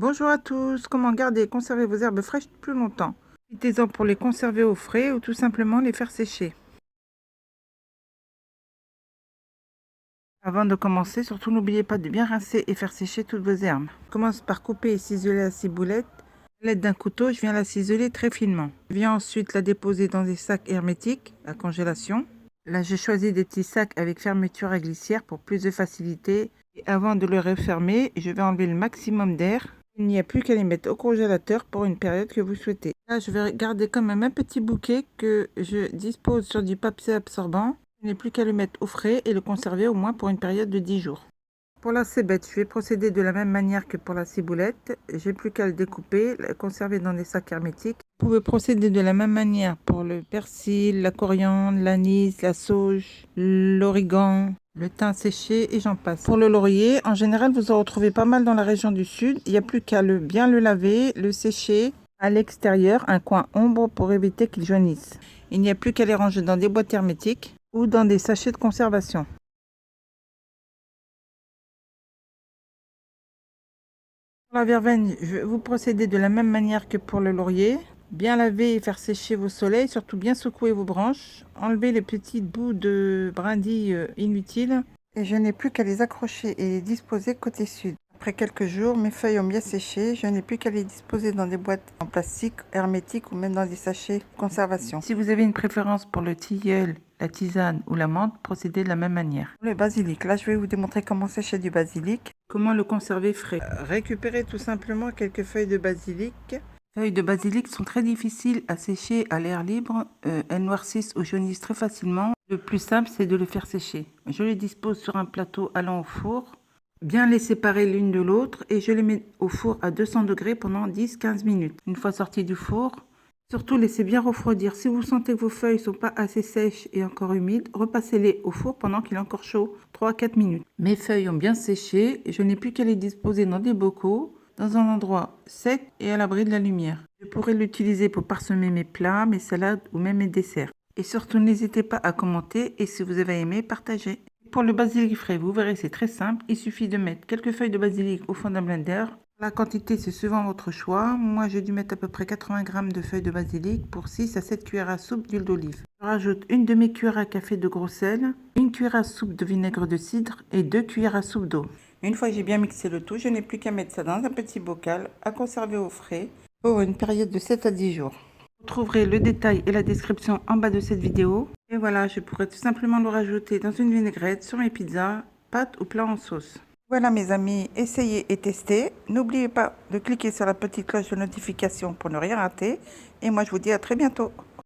Bonjour à tous, comment garder et conserver vos herbes fraîches plus longtemps? Profitez-en pour les conserver au frais ou tout simplement les faire sécher. Avant de commencer, surtout n'oubliez pas de bien rincer et faire sécher toutes vos herbes. Je commence par couper et ciseler la ciboulette. À l'aide d'un couteau, je viens la ciseler très finement. Je viens ensuite la déposer dans des sacs hermétiques à congélation. Là, j'ai choisi des petits sacs avec fermeture à glissière pour plus de facilité. Et avant de le refermer, je vais enlever le maximum d'air. Il n'y a plus qu'à les mettre au congélateur pour une période que vous souhaitez. Là, je vais garder quand même un petit bouquet que je dispose sur du papier absorbant. Il n'est plus qu'à le mettre au frais et le conserver au moins pour une période de 10 jours. Pour la cébette, je vais procéder de la même manière que pour la ciboulette. J'ai plus qu'à le découper, le conserver dans des sacs hermétiques. Vous pouvez procéder de la même manière pour le persil, la coriandre, l'anis, la sauge, l'origan, le thym séché et j'en passe. Pour le laurier, en général, vous en retrouvez pas mal dans la région du sud. Il n'y a plus qu'à bien le laver, le sécher à l'extérieur, un coin ombre pour éviter qu'il jaunisse. Il n'y a plus qu'à les ranger dans des boîtes hermétiques ou dans des sachets de conservation. Pour la verveine, vous procédez de la même manière que pour le laurier. Bien laver et faire sécher vos soleils, surtout bien secouer vos branches. Enlever les petits bouts de brindilles inutiles. Et je n'ai plus qu'à les accrocher et les disposer côté sud. Après quelques jours, mes feuilles ont bien séché. Je n'ai plus qu'à les disposer dans des boîtes en plastique, hermétiques ou même dans des sachets de conservation. Si vous avez une préférence pour le tilleul, la tisane ou la menthe, procédez de la même manière. Le basilic, là je vais vous démontrer comment sécher du basilic. Comment le conserver frais. Récupérez tout simplement quelques feuilles de basilic. Les feuilles de basilic sont très difficiles à sécher à l'air libre. Elles noircissent ou jaunissent très facilement. Le plus simple, c'est de les faire sécher. Je les dispose sur un plateau allant au four. Bien les séparer l'une de l'autre et je les mets au four à 200 degrés pendant 10-15 minutes. Une fois sortis du four, surtout laissez bien refroidir. Si vous sentez que vos feuilles ne sont pas assez sèches et encore humides, repassez-les au four pendant qu'il est encore chaud, 3-4 minutes. Mes feuilles ont bien séché et je n'ai plus qu'à les disposer dans des bocaux, dans un endroit sec et à l'abri de la lumière. Je pourrais l'utiliser pour parsemer mes plats, mes salades ou même mes desserts. Et surtout, n'hésitez pas à commenter et si vous avez aimé, partagez. Pour le basilic frais, vous verrez, c'est très simple. Il suffit de mettre quelques feuilles de basilic au fond d'un blender. La quantité, c'est suivant votre choix. Moi, j'ai dû mettre à peu près 80 g de feuilles de basilic pour 6 à 7 cuillères à soupe d'huile d'olive. Je rajoute une demi-cuillère à café de gros sel, une cuillère à soupe de vinaigre de cidre et 2 cuillères à soupe d'eau. Une fois que j'ai bien mixé le tout, je n'ai plus qu'à mettre ça dans un petit bocal à conserver au frais pour une période de 7 à 10 jours. Vous trouverez le détail et la description en bas de cette vidéo. Et voilà, je pourrais tout simplement le rajouter dans une vinaigrette sur mes pizzas, pâtes ou plats en sauce. Voilà mes amis, essayez et testez. N'oubliez pas de cliquer sur la petite cloche de notification pour ne rien rater. Et moi je vous dis à très bientôt.